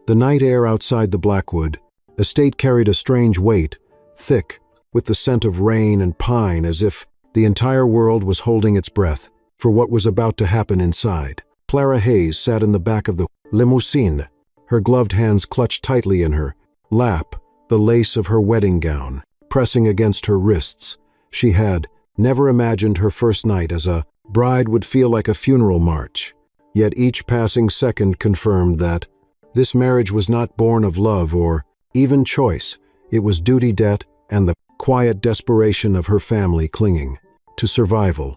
The night air outside the Blackwood estate carried a strange weight, thick, with the scent of rain and pine, as if the entire world was holding its breath for what was about to happen inside. Clara Hayes sat in the back of the limousine, her gloved hands clutched tightly in her lap, the lace of her wedding gown pressing against her wrists. She had never imagined her first night as a bride would feel like a funeral march, yet each passing second confirmed that this marriage was not born of love or even choice. It was duty, debt, and the quiet desperation of her family clinging to survival.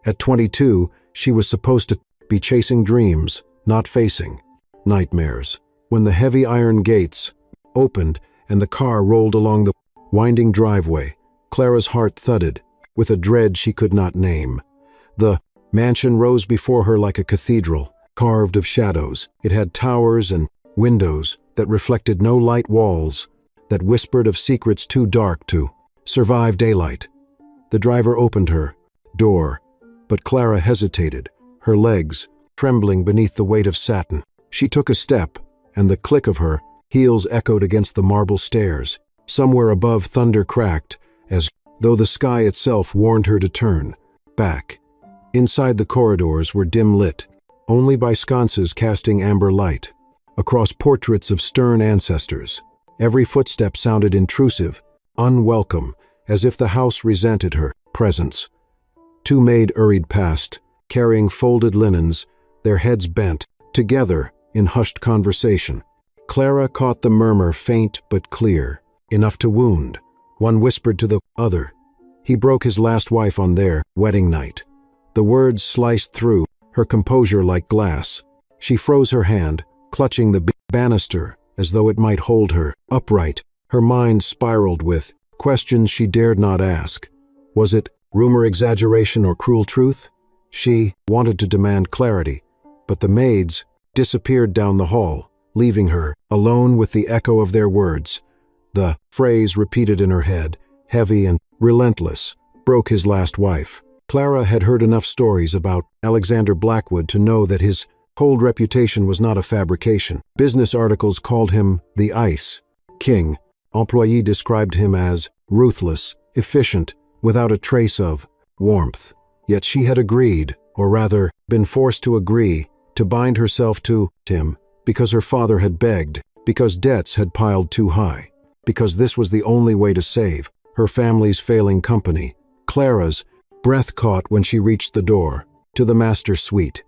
At 22, she was supposed to be chasing dreams, not facing nightmares. When the heavy iron gates opened and the car rolled along the winding driveway, Clara's heart thudded with a dread she could not name. The mansion rose before her like a cathedral, carved of shadows. It had towers and windows that reflected no light, walls that whispered of secrets too dark to survive daylight. The driver opened her door, but Clara hesitated, her legs trembling beneath the weight of satin. She took a step, and the click of her heels echoed against the marble stairs. Somewhere above, thunder cracked, as though the sky itself warned her to turn back. Inside, the corridors were dim lit, only by sconces casting amber light across portraits of stern ancestors. Every footstep sounded intrusive, unwelcome, as if the house resented her presence. Two maids hurried past, carrying folded linens, their heads bent, together in hushed conversation. Clara caught the murmur, faint but clear, enough to wound. One whispered to the other, "He broke his last wife on their wedding night." The words sliced through her composure like glass. She froze her hand, clutching the banister as though it might hold her upright. Her mind spiraled with questions she dared not ask. Was it rumor, exaggeration, or cruel truth? She wanted to demand clarity, but the maids disappeared down the hall, leaving her alone with the echo of their words. The phrase repeated in her head, heavy and relentless, "broke his last wife." Clara had heard enough stories about Alexander Blackwood to know that his cold reputation was not a fabrication. Business articles called him the Ice King. Employees described him as ruthless, efficient, without a trace of warmth. Yet she had agreed, or rather been forced to agree, to bind herself to him because her father had begged, because debts had piled too high, because this was the only way to save her family's failing company. Clara's breath caught when she reached the door to the master suite.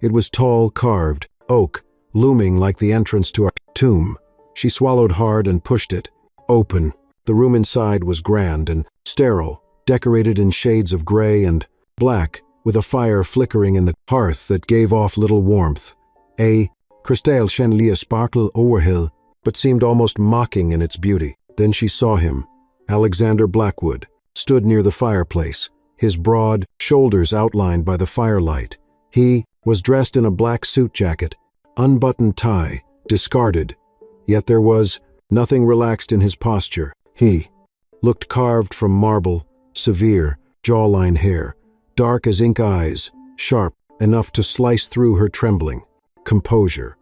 It was tall, carved oak, looming like the entrance to a tomb. She swallowed hard and pushed it open. The room inside was grand and sterile, decorated in shades of gray and black, with a fire flickering in the hearth that gave off little warmth. A crystal chandelier sparkled overhead, but seemed almost mocking in its beauty. Then she saw him. Alexander Blackwood stood near the fireplace, his broad shoulders outlined by the firelight. He was dressed in a black suit jacket, unbuttoned tie, discarded, yet there was nothing relaxed in his posture. He looked carved from marble, severe, jawline hair, dark as ink eyes, sharp enough to slice through her trembling composure.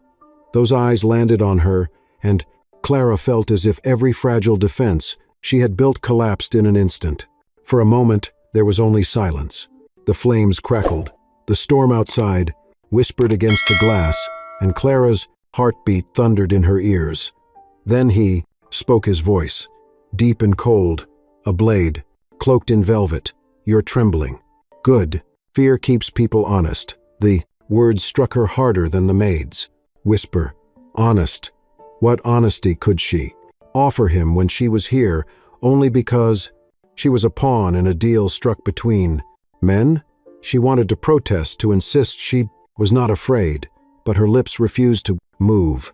Those eyes landed on her, and Clara felt as if every fragile defense she had built collapsed in an instant. For a moment, there was only silence. The flames crackled. The storm outside whispered against the glass, and Clara's heartbeat thundered in her ears. Then he spoke, his voice, deep and cold, a blade, cloaked in velvet. "You're trembling. Good. Fear keeps people honest." The words struck her harder than the maid's. Whisper. Honest. What honesty could she offer him when she was here only because she was a pawn in a deal struck between men? She wanted to protest, to insist she was not afraid, but her lips refused to move.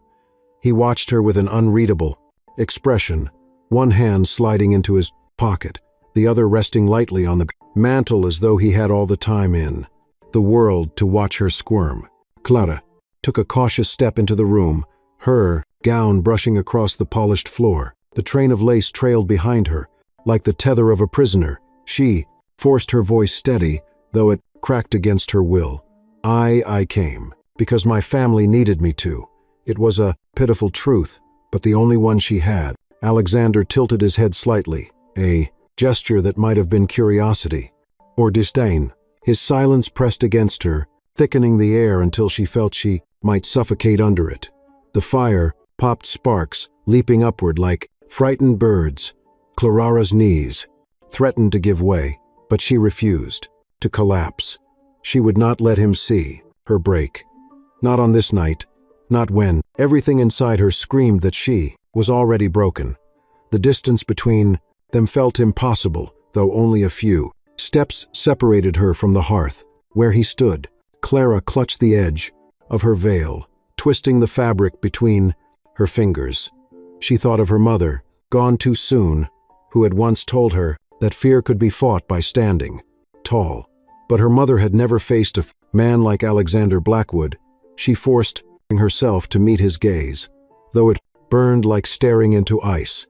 He watched her with an unreadable expression, one hand sliding into his pocket, the other resting lightly on the mantel as though he had all the time in the world to watch her squirm. Clara took a cautious step into the room, her gown brushing across the polished floor. The train of lace trailed behind her, like the tether of a prisoner. She forced her voice steady, though it cracked against her will. I came because my family needed me to. It was a pitiful truth, but the only one she had. Alexander tilted his head slightly, a gesture that might have been curiosity or disdain. His silence pressed against her, thickening the air until she felt she might suffocate under it. The fire popped sparks, leaping upward like frightened birds. Clarara's knees threatened to give way, but she refused to collapse. She would not let him see her break. Not on this night, not when. Everything inside her screamed that she was already broken. The distance between them felt impossible, though only a few steps separated her from the hearth. Where he stood, Clara clutched the edge of her veil, twisting the fabric between her fingers. She thought of her mother, gone too soon, who had once told her that fear could be fought by standing tall. But her mother had never faced a man like Alexander Blackwood. She forced herself to meet his gaze, though it burned like staring into ice.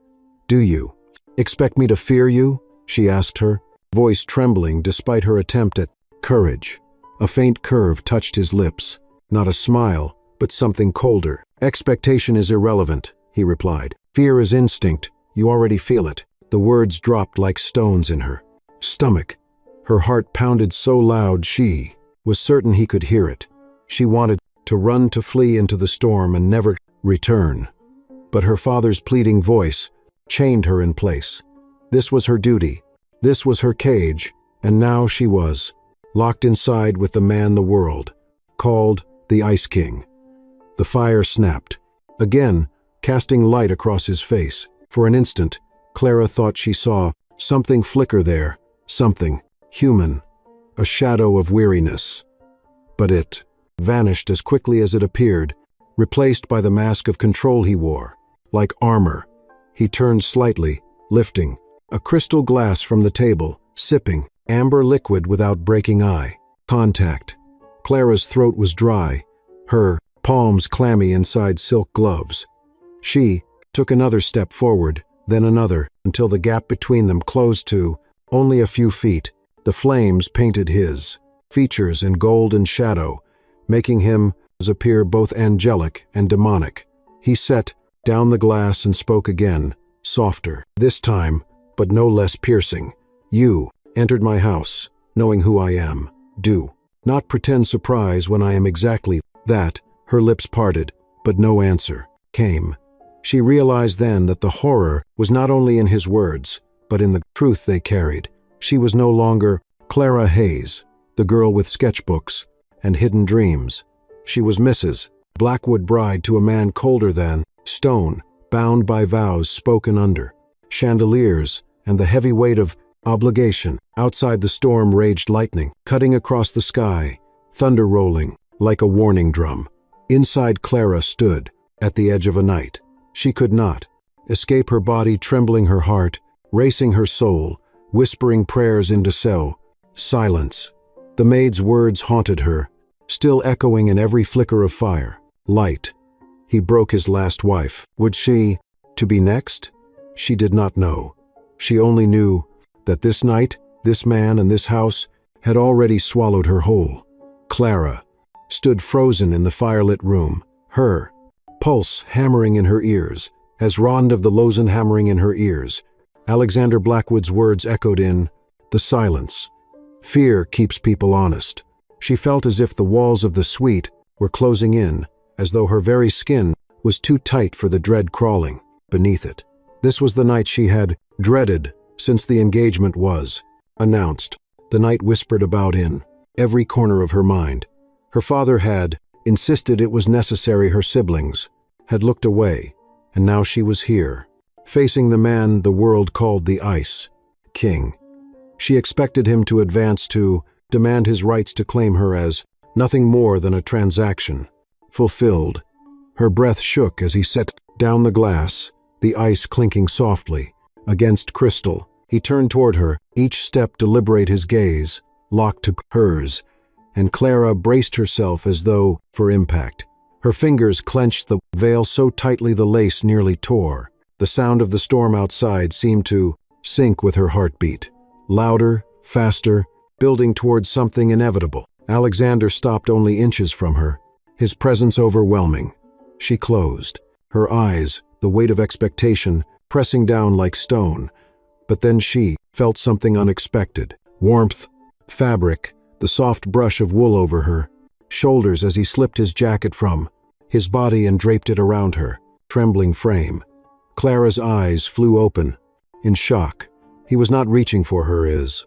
"Do you expect me to fear you?" she asked her, voice trembling despite her attempt at courage. A faint curve touched his lips, not a smile, but something colder. "Expectation is irrelevant," he replied. "Fear is instinct. You already feel it." The words dropped like stones in her stomach. Her heart pounded so loud she was certain he could hear it. She wanted to run, to flee into the storm and never return. But her father's pleading voice chained her in place. This was her duty. This was her cage, and now she was locked inside with the man the world called the Ice King. The fire snapped, again casting light across his face. For an instant, Clara thought she saw something flicker there, something human, a shadow of weariness. But it vanished as quickly as it appeared, replaced by the mask of control he wore. Like armor, he turned slightly, lifting a crystal glass from the table, sipping amber liquid without breaking eye contact. Clara's throat was dry, her palms clammy inside silk gloves. She took another step forward, then another, until the gap between them closed to only a few feet. The flames painted his features in gold and shadow, making him appear both angelic and demonic. He set down the glass and spoke again, softer this time, but no less piercing. "You entered my house, knowing who I am. Do not pretend surprise when I am exactly that." Her lips parted, but no answer came. She realized then that the horror was not only in his words, but in the truth they carried. She was no longer Clara Hayes, the girl with sketchbooks and hidden dreams. She was Mrs. Blackwood, bride to a man colder than stone, bound by vows spoken under chandeliers and the heavy weight of obligation. Outside, the storm raged, lightning cutting across the sky, thunder rolling like a warning drum. Inside, Clara stood at the edge of a night she could not escape, her body trembling, her heart racing, her soul whispering prayers into silence. The maid's words haunted her, still echoing in every flicker of fire. Light. He broke his last wife. Would she to be next? She did not know. She only knew that this night, this man, and this house had already swallowed her whole. Clara stood frozen in the firelit room, her pulse hammering in her ears, as Rond of the Lozen hammering in her ears. Alexander Blackwood's words echoed in the silence. Fear keeps people honest. She felt as if the walls of the suite were closing in, as though her very skin was too tight for the dread crawling beneath it. This was the night she had dreaded since the engagement was announced, the night whispered about in every corner of her mind. Her father had insisted it was necessary, her siblings had looked away, and now she was here, facing the man the world called the Ice King. She expected him to advance, to demand his rights, to claim her as nothing more than a transaction. Fulfilled. Her breath shook as he set down the glass, the ice clinking softly against crystal. He turned toward her, each step deliberate, his gaze locked to hers, and Clara braced herself as though for impact. Her fingers clenched the veil so tightly the lace nearly tore. The sound of the storm outside seemed to sync with her heartbeat. Louder, faster, building towards something inevitable. Alexander stopped only inches from her, his presence overwhelming. she closed, her eyes, the weight of expectation, pressing down like stone. But then she felt something unexpected. Warmth, fabric, the soft brush of wool over her shoulders as he slipped his jacket from his body and draped it around her trembling frame. Clara's eyes flew open, in shock. He was not reaching for her as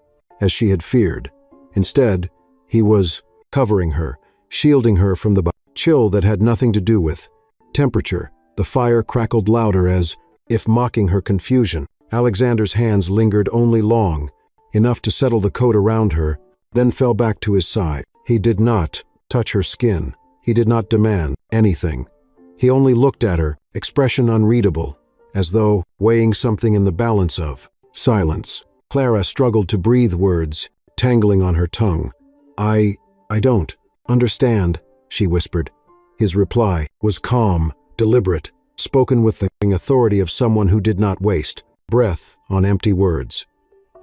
she had feared. Instead, he was covering her, shielding her from the chill that had nothing to do with temperature. The fire crackled louder as if mocking her confusion. Alexander's hands lingered only long, enough to settle the coat around her, then fell back to his side. He did not touch her skin. He did not demand anything. He only looked at her, expression unreadable, as though weighing something in the balance of silence. Clara struggled to breathe, words tangling on her tongue. I don't understand, she whispered. His reply was calm, deliberate, spoken with the authority of someone who did not waste breath on empty words.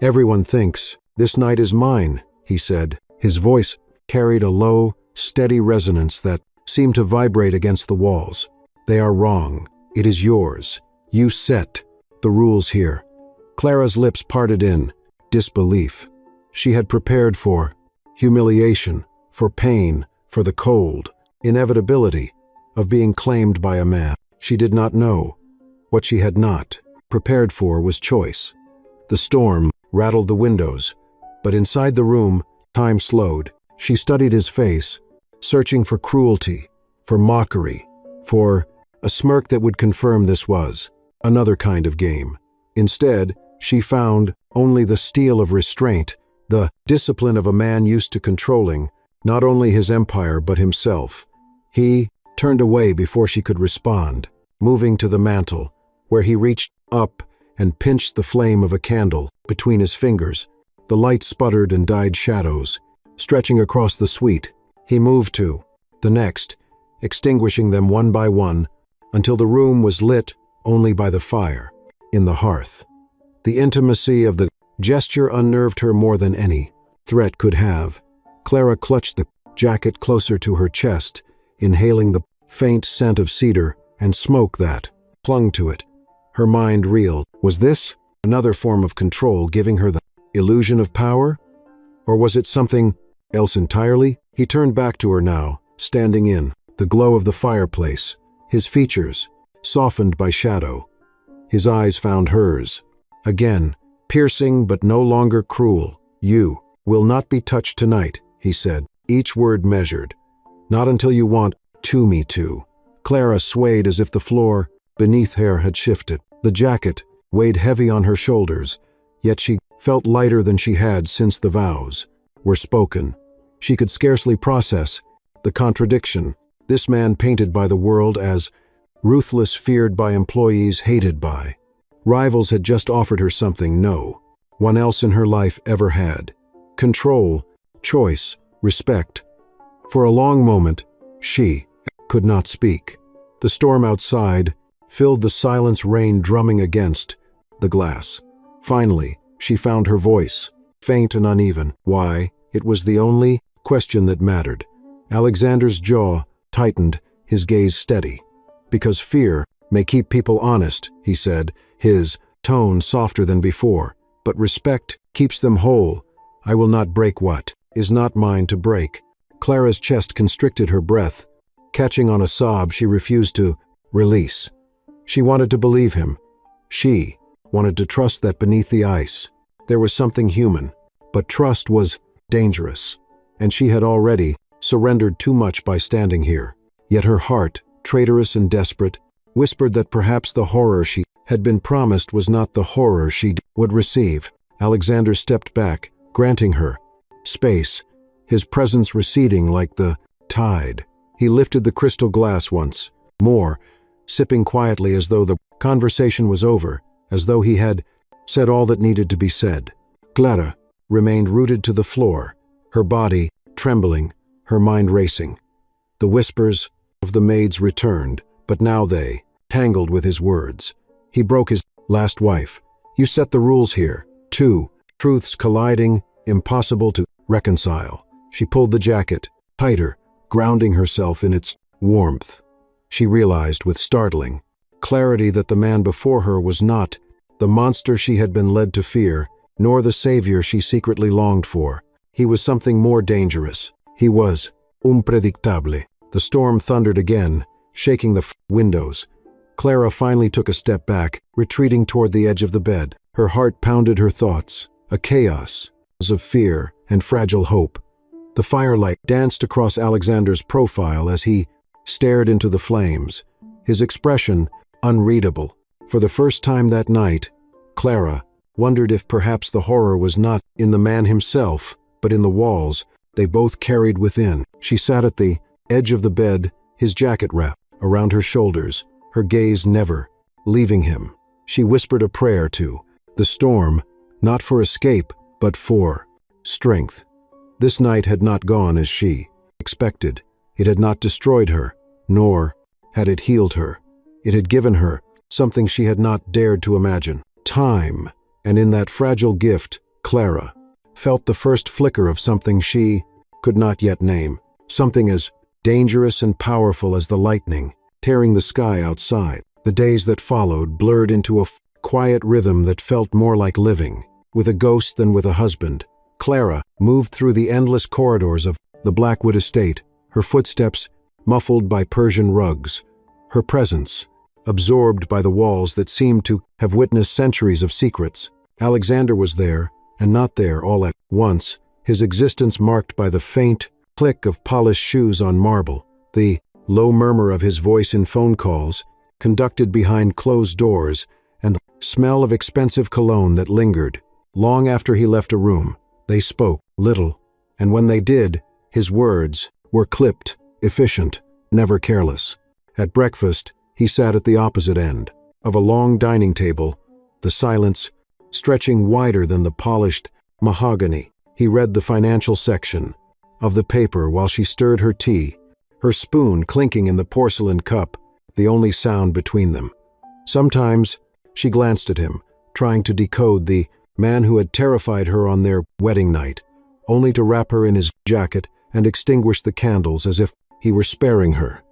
Everyone thinks this night is mine, he said. His voice carried a low, steady resonance that seemed to vibrate against the walls. They are wrong. It is yours. You set the rules here. Clara's lips parted in disbelief. She had prepared for humiliation, for pain, for the cold inevitability of being claimed by a man she did not know. What she had not prepared for was choice. The storm rattled the windows, but inside the room, time slowed. She studied his face, searching for cruelty, for mockery, for a smirk that would confirm this was another kind of game. Instead, she found only the steel of restraint, the discipline of a man used to controlling not only his empire but himself. He turned away before she could respond, moving to the mantel, where he reached up and pinched the flame of a candle between his fingers. The light sputtered and dyed shadows, stretching across the suite. He moved to the next, extinguishing them one by one, until the room was lit only by the fire in the hearth. The intimacy of the gesture unnerved her more than any threat could have. Clara clutched the jacket closer to her chest, inhaling the faint scent of cedar and smoke that clung to it. Her mind reeled. Was this another form of control giving her the illusion of power? Or was it something else entirely? He turned back to her now, standing in the glow of the fireplace, his features softened by shadow. His eyes found hers. Again, piercing but no longer cruel. You will not be touched tonight, he said, each word measured. Not until you want me to. Clara swayed as if the floor beneath her had shifted. The jacket weighed heavy on her shoulders, yet she felt lighter than she had since the vows were spoken. She could scarcely process the contradiction. This man painted by the world as ruthless, feared by employees, hated by rivals, had just offered her something no one else in her life ever had. Control, choice, respect. For a long moment, she could not speak. The storm outside filled the silence, rain drumming against the glass. Finally, she found her voice, faint and uneven. Why? It was the only question that mattered. Alexander's jaw tightened, his gaze steady. Because fear may keep people honest, he said, his tone softer than before. But respect keeps them whole. I will not break what is not mine to break. Clara's chest constricted, her breath catching on a sob she refused to release. She wanted to believe him. She wanted to trust that beneath the ice there was something human. But trust was dangerous, and she had already surrendered too much by standing here. Yet her heart, traitorous and desperate, whispered that perhaps the horror she had been promised was not the horror she would receive. Alexander stepped back, granting her space, his presence receding like the tide. He lifted the crystal glass once more, sipping quietly as though the conversation was over, as though he had said all that needed to be said. Clara remained rooted to the floor, her body trembling, her mind racing. The whispers of the maids returned, but now they tangled with his words. He broke his last wife. You set the rules here. Two truths colliding, impossible to reconcile. She pulled the jacket tighter, grounding herself in its warmth. She realized with startling clarity that the man before her was not the monster she had been led to fear, nor the savior she secretly longed for. He was something more dangerous. He was unpredictable. The storm thundered again, shaking the windows. Clara finally took a step back, retreating toward the edge of the bed. Her heart pounded her thoughts, a chaos of fear and fragile hope. The firelight danced across Alexander's profile as he stared into the flames, his expression unreadable. For the first time that night, Clara wondered if perhaps the horror was not in the man himself, but in the walls they both carried within. She sat at the edge of the bed, his jacket wrapped around her shoulders, her gaze never leaving him. She whispered a prayer to the storm, not for escape, but for strength. This night had not gone as she expected. It had not destroyed her, nor had it healed her. It had given her something she had not dared to imagine. Time, and in that fragile gift, Clara felt the first flicker of something she could not yet name, something as dangerous and powerful as the lightning tearing the sky outside. The days that followed blurred into a quiet rhythm that felt more like living, with a ghost than with a husband. Clara moved through the endless corridors of the Blackwood estate, her footsteps muffled by Persian rugs, her presence absorbed by the walls that seemed to have witnessed centuries of secrets. Alexander was there, and not there all at once, his existence marked by the faint click of polished shoes on marble, the low murmur of his voice in phone calls, conducted behind closed doors, and the smell of expensive cologne that lingered. Long after he left a room, they spoke little, and when they did, his words were clipped, efficient, never careless. At breakfast, he sat at the opposite end of a long dining table, the silence stretching wider than the polished mahogany. He read the financial section of the paper while she stirred her tea, her spoon clinking in the porcelain cup, the only sound between them. Sometimes she glanced at him, trying to decode the man who had terrified her on their wedding night, only to wrap her in his jacket and extinguish the candles as if he were sparing her.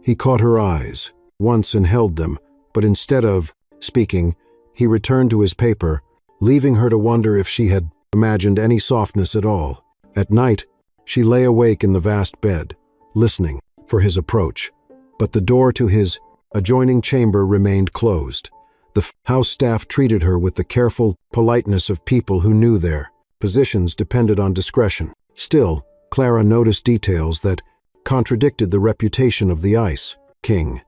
He caught her eyes once and held them, but instead of speaking, he returned to his paper, leaving her to wonder if she had imagined any softness at all. At night, she lay awake in the vast bed, listening for his approach, but the door to his adjoining chamber remained closed. The house staff treated her with the careful politeness of people who knew their positions depended on discretion. Still, Clara noticed details that contradicted the reputation of the Ice King.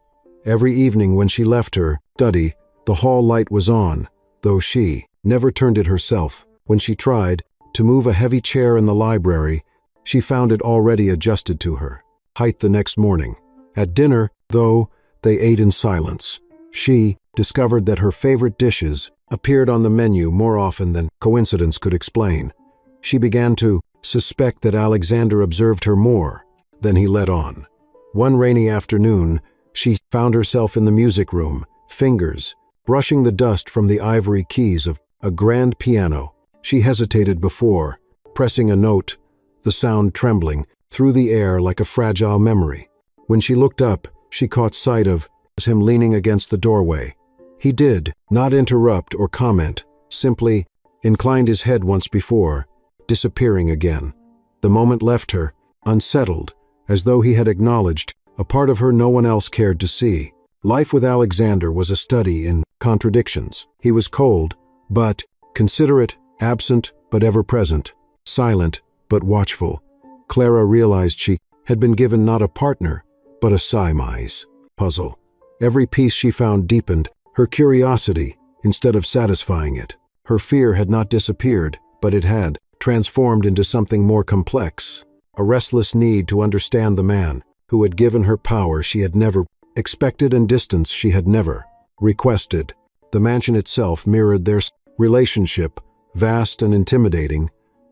Every evening when she left her study, the hall light was on, though she never turned it herself. When she tried to move a heavy chair in the library, she found it already adjusted to her height the next morning. At dinner, though they ate in silence, she discovered that her favorite dishes appeared on the menu more often than coincidence could explain. She began to suspect that Alexander observed her more than he let on. One rainy afternoon, she found herself in the music room, fingers brushing the dust from the ivory keys of a grand piano. She hesitated before pressing a note, the sound trembling through the air like a fragile memory. When she looked up, she caught sight of him leaning against the doorway. He did not interrupt or comment, simply inclined his head once before, disappearing again. The moment left her unsettled, as though he had acknowledged a part of her no one else cared to see. Life with Alexander was a study in contradictions. He was cold, but considerate, absent, but ever present, silent, but watchful. Clara realized she had been given not a partner, but a Siamese puzzle. Every piece she found deepened her curiosity instead of satisfying it. Her fear had not disappeared, but it had transformed into something more complex, a restless need to understand the man who had given her power she had never expected and distance she had never requested. The mansion itself mirrored their relationship, vast and intimidating,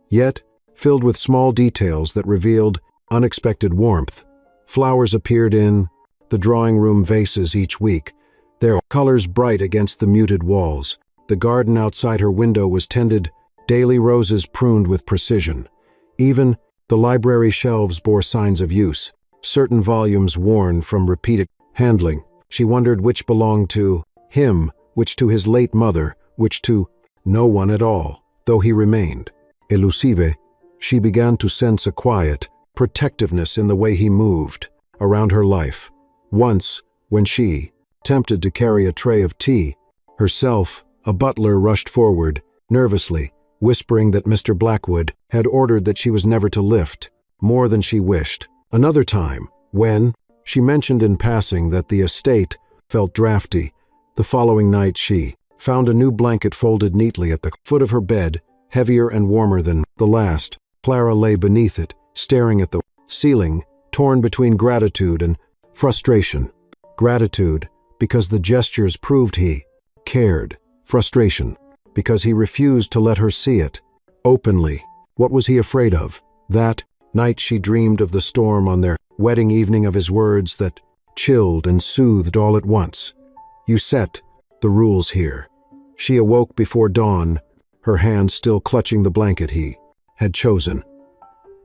yet filled with small details that revealed unexpected warmth. Flowers appeared in the drawing room vases each week, their colors bright against the muted walls. The garden outside her window was tended, daily roses pruned with precision. Even the library shelves bore signs of use, certain volumes worn from repeated handling. She wondered which belonged to him, which to his late mother, which to no one at all. Though he remained elusive, she began to sense a quiet protectiveness in the way he moved around her life. Once, when she, tempted to carry a tray of tea, herself, a butler rushed forward, nervously, whispering that Mr. Blackwood had ordered that she was never to lift more than she wished. Another time, when she mentioned in passing that the estate felt drafty, the following night she found a new blanket folded neatly at the foot of her bed, heavier and warmer than the last. Clara lay beneath it, staring at the ceiling, torn between gratitude and frustration. Gratitude, because the gestures proved he cared. Frustration, because he refused to let her see it openly. What was he afraid of? That night she dreamed of the storm on their wedding evening, of his words that chilled and soothed all at once. "You set the rules here." She awoke before dawn, her hand still clutching the blanket he had chosen.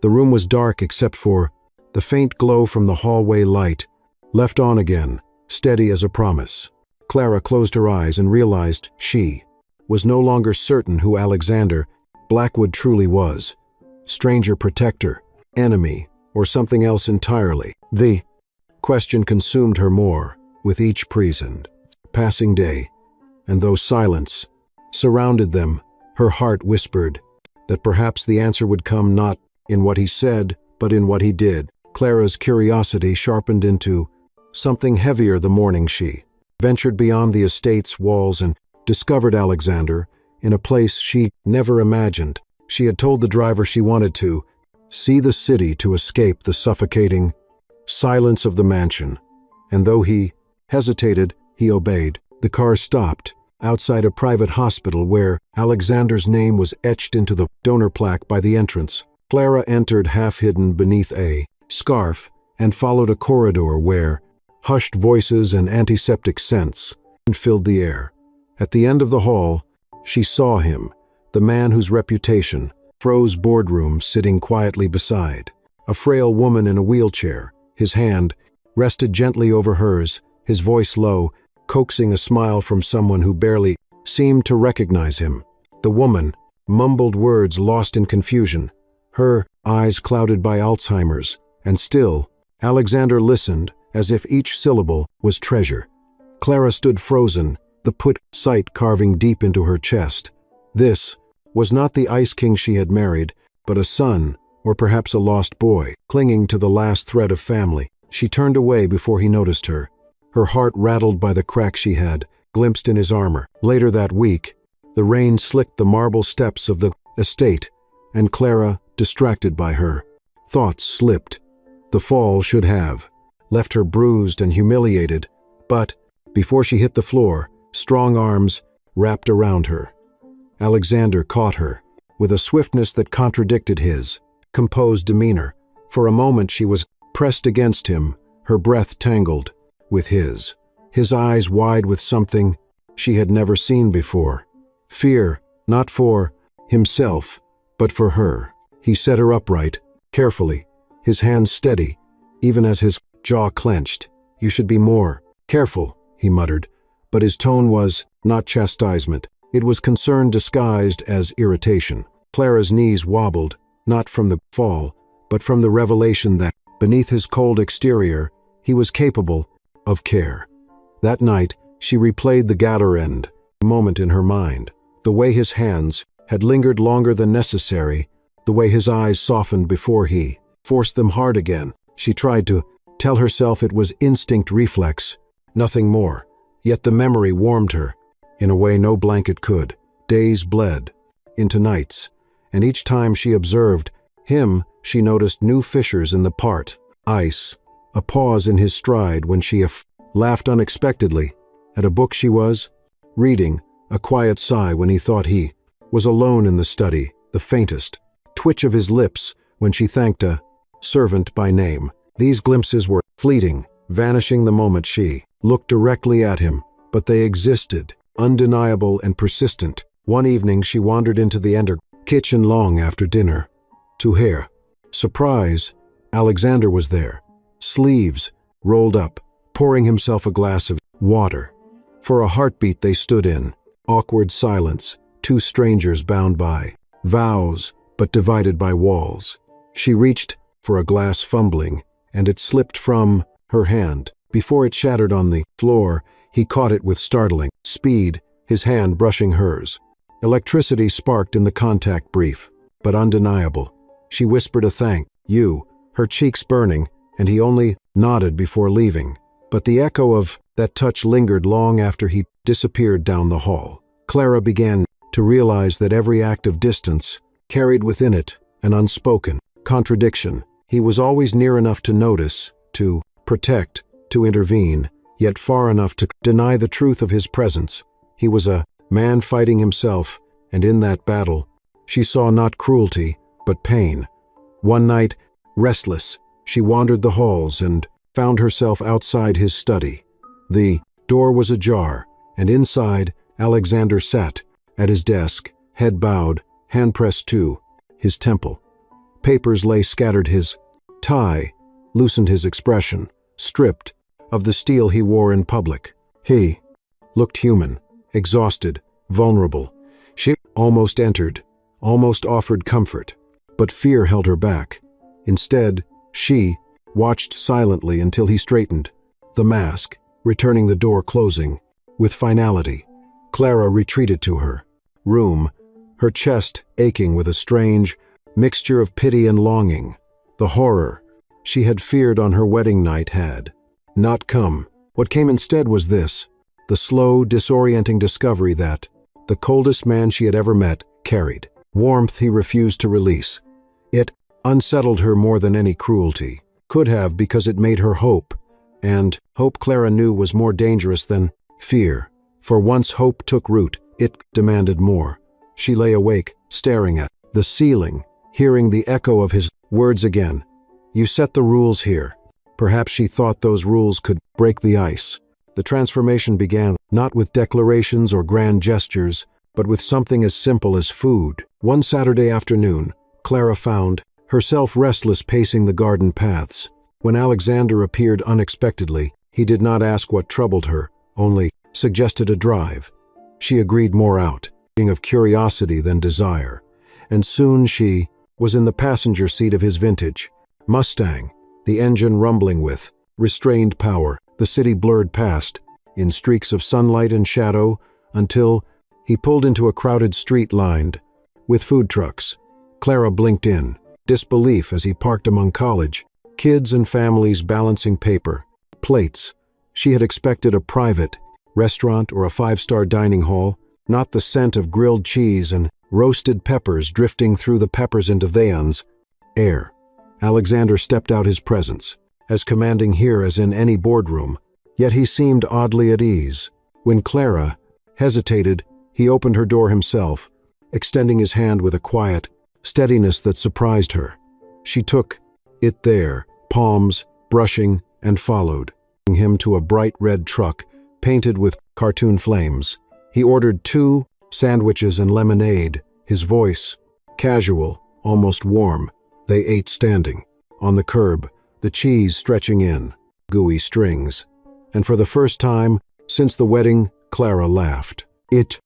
The room was dark except for the faint glow from the hallway light, left on again, steady as a promise. Clara closed her eyes and realized she was no longer certain who Alexander Blackwood truly was. Stranger, protector, enemy, or something else entirely. The question consumed her more with each present passing day, and though silence surrounded them, her heart whispered that perhaps the answer would come not in what he said, but in what he did. Clara's curiosity sharpened into something heavier the morning she ventured beyond the estate's walls and discovered Alexander in a place she never imagined. She had told the driver she wanted to see the city to escape the suffocating silence of the mansion, and though he hesitated, he obeyed. The car stopped outside a private hospital where Alexander's name was etched into the donor plaque by the entrance. Clara entered half-hidden beneath a scarf and followed a corridor where hushed voices and antiseptic scents filled the air. At the end of the hall, she saw him, the man whose reputation froze boardrooms, sitting quietly beside a frail woman in a wheelchair. His hand rested gently over hers, his voice low, coaxing a smile from someone who barely seemed to recognize him. The woman mumbled words lost in confusion, her eyes clouded by Alzheimer's, and still, Alexander listened as if each syllable was treasure. Clara stood frozen, the put sight carving deep into her chest. This was not the Ice King she had married, but a son, or perhaps a lost boy, clinging to the last thread of family. She turned away before he noticed her, her heart rattled by the crack she had glimpsed in his armor. Later that week, the rain slicked the marble steps of the estate, and Clara, distracted by her thoughts, slipped. The fall should have left her bruised and humiliated, but before she hit the floor, strong arms wrapped around her. Alexander caught her with a swiftness that contradicted his composed demeanor. For a moment she was pressed against him, her breath tangled with his eyes wide with something she had never seen before. Fear, not for himself, but for her. He set her upright, carefully, his hands steady, even as his jaw clenched. "You should be more careful," he muttered, but his tone was not chastisement. It was concern disguised as irritation. Clara's knees wobbled, not from the fall, but from the revelation that, beneath his cold exterior, he was capable of care. That night, she replayed the Gatter-end moment in her mind. The way his hands had lingered longer than necessary, the way his eyes softened before he forced them hard again. She tried to tell herself it was instinct reflex, nothing more. Yet the memory warmed her, in a way no blanket could. Days bled into nights, and each time she observed him, she noticed new fissures in the part. Ice, a pause in his stride when she laughed unexpectedly at a book she was reading, a quiet sigh when he thought he was alone in the study, the faintest twitch of his lips when she thanked a servant by name. These glimpses were fleeting, vanishing the moment she looked directly at him, but they existed, undeniable and persistent. One evening she wandered into the kitchen long after dinner. To her surprise, Alexander was there, sleeves rolled up, pouring himself a glass of water. For a heartbeat they stood in. Awkward silence, two strangers bound by vows, but divided by walls. She reached for a glass, fumbling, and it slipped from her hand. Before it shattered on the floor, he caught it with startling speed, his hand brushing hers. Electricity sparked in the contact, brief, but undeniable. She whispered a thank you, her cheeks burning, and he only nodded before leaving. But the echo of that touch lingered long after he disappeared down the hall. Clara began to realize that every act of distance carried within it an unspoken contradiction. He was always near enough to notice, to protect, to intervene, yet far enough to deny the truth of his presence. He was a man fighting himself, and in that battle, she saw not cruelty, but pain. One night, restless, she wandered the halls and found herself outside his study. The door was ajar, and inside, Alexander sat at his desk, head bowed, hand pressed to his temple. Papers lay scattered. His tie loosened his expression, stripped of the steel he wore in public. He looked human, exhausted, vulnerable. She almost entered, almost offered comfort, but fear held her back. Instead, she watched silently until he straightened the mask, returning the door closing. With finality, Clara retreated to her room, her chest aching with a strange mixture of pity and longing. The horror she had feared on her wedding night had not come. What came instead was this, the slow, disorienting discovery that the coldest man she had ever met carried warmth he refused to release. It unsettled her more than any cruelty could have, because it made her hope, and hope Clara knew was more dangerous than fear. For once hope took root, it demanded more. She lay awake, staring at the ceiling, hearing the echo of his words again. You set the rules here. Perhaps she thought those rules could break the ice. The transformation began not with declarations or grand gestures, but with something as simple as food. One Saturday afternoon, Clara found herself restless, pacing the garden paths. When Alexander appeared unexpectedly, he did not ask what troubled her, only suggested a drive. She agreed, more out of curiosity than desire, and soon she was in the passenger seat of his vintage Mustang, the engine rumbling with restrained power. The city blurred past, in streaks of sunlight and shadow, until he pulled into a crowded street lined with food trucks. Clara blinked in disbelief as he parked among college kids and families balancing paper plates. She had expected a private restaurant or a five-star dining hall, not the scent of grilled cheese and roasted peppers drifting through the peppers into Vayan's air. Alexander stepped out, his presence as commanding here as in any boardroom, yet he seemed oddly at ease. When Clara hesitated, he opened her door himself, extending his hand with a quiet steadiness that surprised her. She took it there, palms brushing, and followed him to a bright red truck painted with cartoon flames. He ordered 2 sandwiches and lemonade, his voice casual, almost warm. They ate standing on the curb, the cheese stretching in gooey strings. And for the first time since the wedding, Clara laughed. It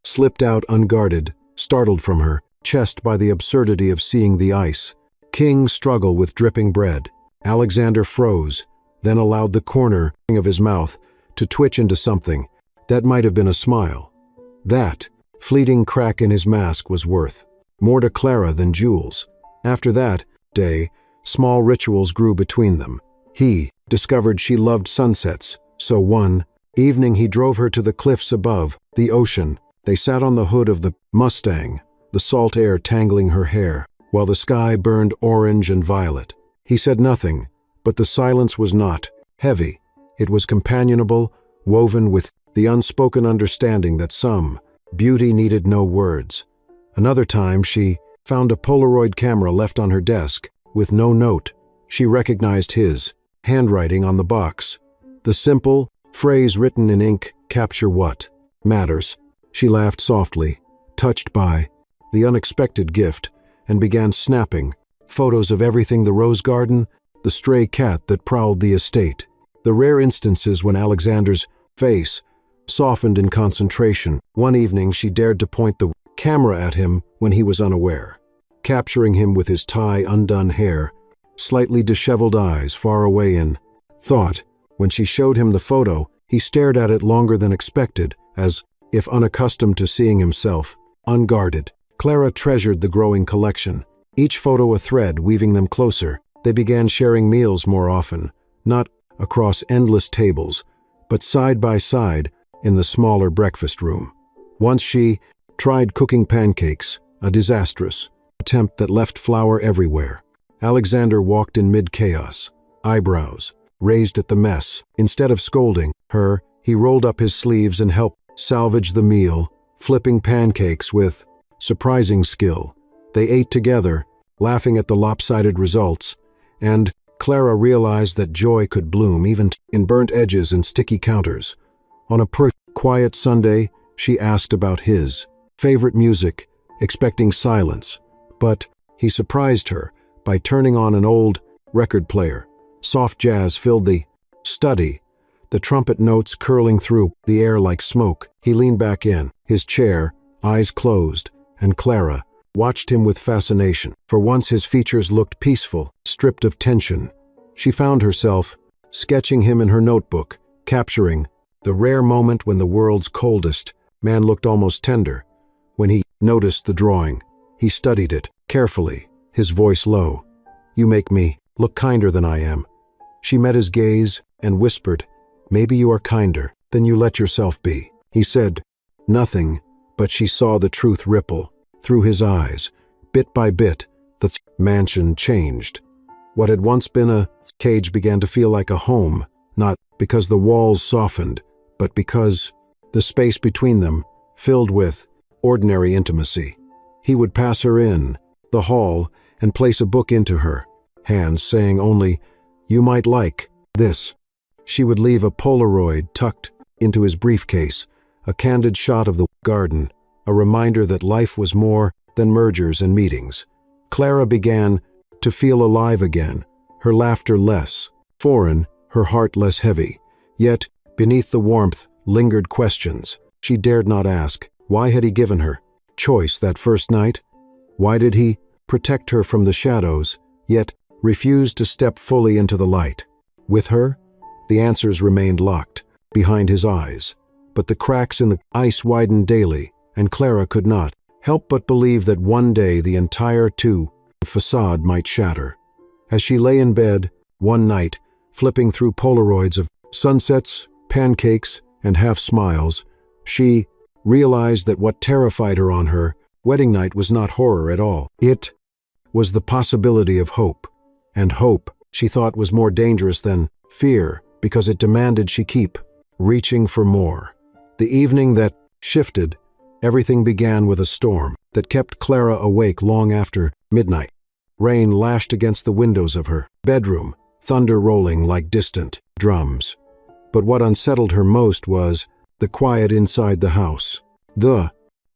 slipped out unguarded, startled from her chest by the absurdity of seeing the ice king struggle with dripping bread. Alexander froze, then allowed the corner of his mouth to twitch into something that might have been a smile. That fleeting crack in his mask was worth more to Clara than jewels. After that day, small rituals grew between them. He discovered she loved sunsets, so one evening he drove her to the cliffs above the ocean. They sat on the hood of the Mustang, the salt air tangling her hair, while the sky burned orange and violet. He said nothing, but the silence was not heavy. It was companionable, woven with the unspoken understanding that some beauty needed no words. Another time she found a Polaroid camera left on her desk, with no note. She recognized his handwriting on the box. The simple phrase written in ink, "Capture what matters." She laughed softly, touched by the unexpected gift, and began snapping photos of everything: the rose garden, the stray cat that prowled the estate, the rare instances when Alexander's face softened in concentration. One evening she dared to point the camera at him when he was unaware, capturing him with his tie undone hair, slightly disheveled eyes far away in thought. When she showed him the photo, he stared at it longer than expected, as if unaccustomed to seeing himself, unguarded. Clara treasured the growing collection, each photo a thread weaving them closer. They began sharing meals more often, not across endless tables, but side by side in the smaller breakfast room. Once she tried cooking pancakes, a disastrous attempt that left flour everywhere. Alexander walked in mid-chaos, eyebrows raised at the mess. Instead of scolding her, he rolled up his sleeves and helped salvage the meal, flipping pancakes with surprising skill. They ate together, laughing at the lopsided results, and Clara realized that joy could bloom even in burnt edges and sticky counters. On a quiet Sunday, she asked about his favorite music, expecting silence, but he surprised her by turning on an old record player. Soft jazz filled the study, the trumpet notes curling through the air like smoke. He leaned back in his chair, eyes closed, and Clara watched him with fascination. For once his features looked peaceful, stripped of tension. She found herself sketching him in her notebook, capturing the rare moment when the world's coldest man looked almost tender. When he noticed the drawing, he studied it carefully, his voice low. "You make me look kinder than I am." She met his gaze and whispered, "Maybe you are kinder than you let yourself be." He said nothing, but she saw the truth ripple through his eyes. Bit by bit, the mansion changed. What had once been a cage began to feel like a home, not because the walls softened, but because the space between them filled with ordinary intimacy. He would pass her in the hall and place a book into her hands, saying only, "You might like this." She would leave a Polaroid tucked into his briefcase, a candid shot of the garden, a reminder that life was more than mergers and meetings. Clara began to feel alive again, her laughter less foreign, her heart less heavy. Yet, beneath the warmth lingered questions she dared not ask. Why had he given her choice that first night? Why did he protect her from the shadows, yet refuse to step fully into the light? With her, the answers remained locked behind his eyes, but the cracks in the ice widened daily, and Clara could not help but believe that one day the entire facade might shatter. As she lay in bed one night, flipping through Polaroids of sunsets, pancakes, and half-smiles, she realized that what terrified her on her wedding night was not horror at all. It was the possibility of hope. And hope, she thought, was more dangerous than fear, because it demanded she keep reaching for more. The evening that shifted everything began with a storm that kept Clara awake long after midnight. Rain lashed against the windows of her bedroom, thunder rolling like distant drums. But what unsettled her most was the quiet inside the house. The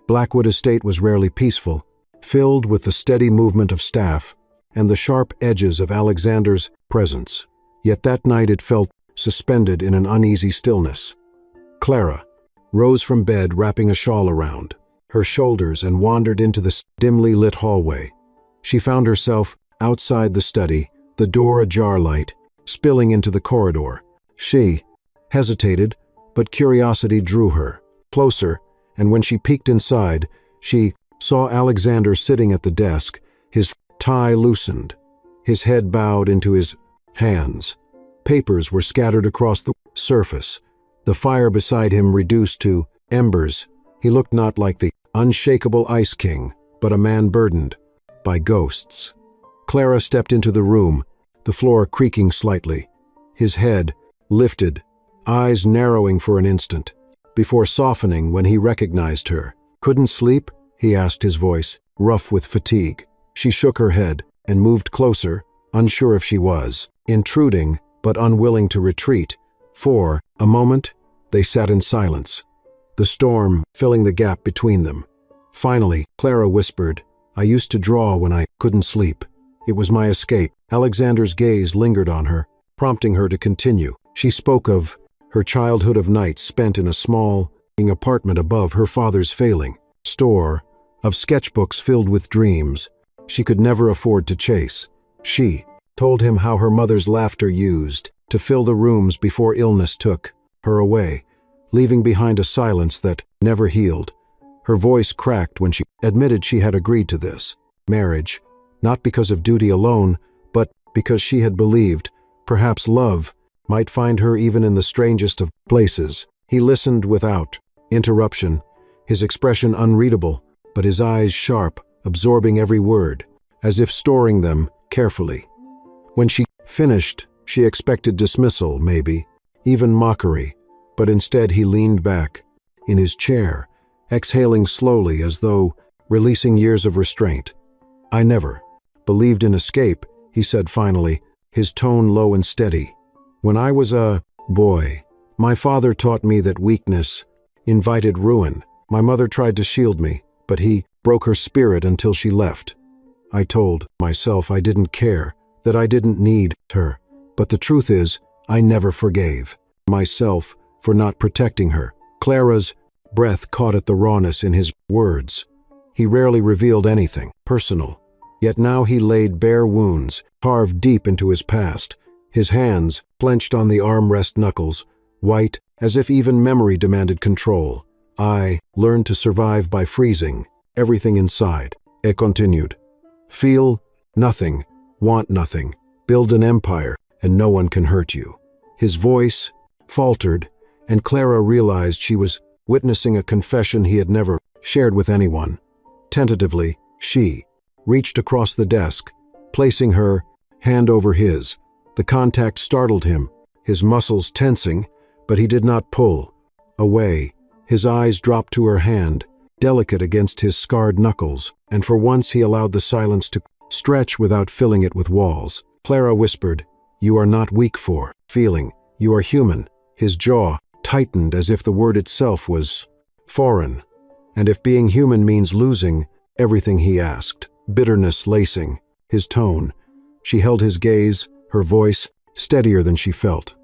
Blackwood estate was rarely peaceful, filled with the steady movement of staff and the sharp edges of Alexander's presence. Yet that night it felt suspended in an uneasy stillness. Clara rose from bed wrapping a shawl around her shoulders and wandered into the dimly lit hallway. She found herself outside the study, the door ajar, light spilling into the corridor. She hesitated, but curiosity drew her closer, and when she peeked inside, she saw Alexander sitting at the desk, his tie loosened, his head bowed into his hands. Papers were scattered across the surface, the fire beside him reduced to embers. He looked not like the unshakable Ice King, but a man burdened by ghosts. Clara stepped into the room, the floor creaking slightly. His head lifted, eyes narrowing for an instant, before softening when he recognized her. "Couldn't sleep?" he asked, his voice rough with fatigue. She shook her head and moved closer, unsure if she was intruding, but unwilling to retreat. For a moment, they sat in silence, the storm filling the gap between them. Finally, Clara whispered, "I used to draw when I couldn't sleep. It was my escape." Alexander's gaze lingered on her, prompting her to continue. She spoke of her childhood of nights spent in a small apartment above her father's failing store, of sketchbooks filled with dreams she could never afford to chase. She told him how her mother's laughter used to fill the rooms before illness took her away, leaving behind a silence that never healed. Her voice cracked when she admitted she had agreed to this marriage, not because of duty alone, but because she had believed, perhaps love, might find her even in the strangest of places. He listened without interruption, his expression unreadable, but his eyes sharp, absorbing every word, as if storing them carefully. When she finished, she expected dismissal, maybe, even mockery, but instead he leaned back in his chair, exhaling slowly as though releasing years of restraint. "I never believed in escape," he said finally, his tone low and steady. "When I was a boy, my father taught me that weakness invited ruin. My mother tried to shield me, but he broke her spirit until she left. I told myself I didn't care, that I didn't need her. But the truth is, I never forgave myself for not protecting her." Clara's breath caught at the rawness in his words. He rarely revealed anything personal, yet now he laid bare wounds carved deep into his past, his hands clenched on the armrest knuckles, white as if even memory demanded control. "I learned to survive by freezing everything inside," it continued. "Feel nothing, want nothing, build an empire, and no one can hurt you." His voice faltered, and Clara realized she was witnessing a confession he had never shared with anyone. Tentatively, she reached across the desk, placing her hand over his. The contact startled him, his muscles tensing, but he did not pull away. His eyes dropped to her hand, delicate against his scarred knuckles, and for once he allowed the silence to stretch without filling it with walls. Clara whispered, "You are not weak for feeling. You are human." His jaw tightened as if the word itself was foreign. And if being human means losing everything, he asked, bitterness lacing his tone. She held his gaze, her voice steadier than she felt.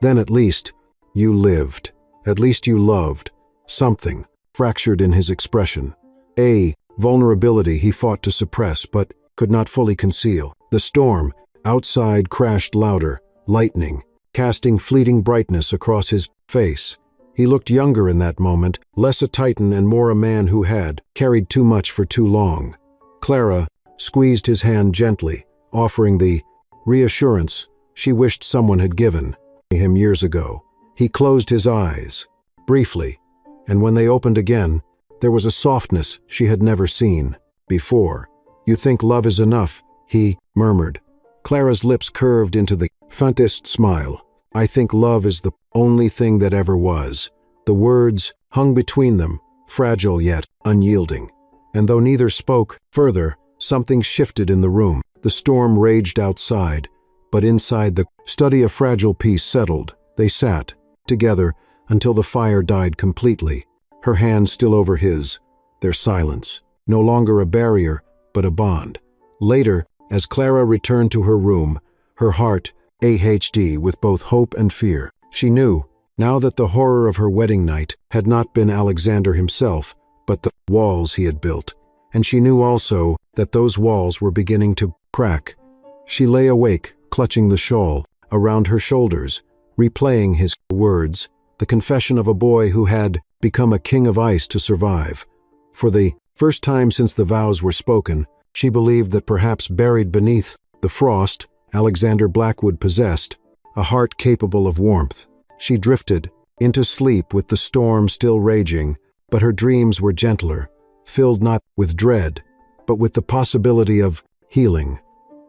"Then at least you lived. At least you loved." Something fractured in his expression. A vulnerability he fought to suppress but could not fully conceal. The storm outside crashed louder, lightning, casting fleeting brightness across his face. He looked younger in that moment, less a titan and more a man who had carried too much for too long. Clara squeezed his hand gently, offering the reassurance she wished someone had given him years ago. He closed his eyes, briefly, and when they opened again, there was a softness she had never seen before. "You think love is enough?" he murmured. Clara's lips curved into the faintest smile. "I think love is the only thing that ever was." The words hung between them, fragile yet unyielding. And though neither spoke further, something shifted in the room. The storm raged outside, but inside the study a fragile peace settled. They sat together until the fire died completely, her hand still over his, their silence, no longer a barrier, but a bond. Later, as Clara returned to her room, her heart AHD with both hope and fear. She knew, now that the horror of her wedding night had not been Alexander himself, but the walls he had built. And she knew also that those walls were beginning to crack. She lay awake, clutching the shawl around her shoulders, replaying his words, the confession of a boy who had become a king of ice to survive. For the first time since the vows were spoken, she believed that perhaps buried beneath the frost Alexander Blackwood possessed a heart capable of warmth. She drifted into sleep with the storm still raging, but her dreams were gentler, filled not with dread, but with the possibility of healing.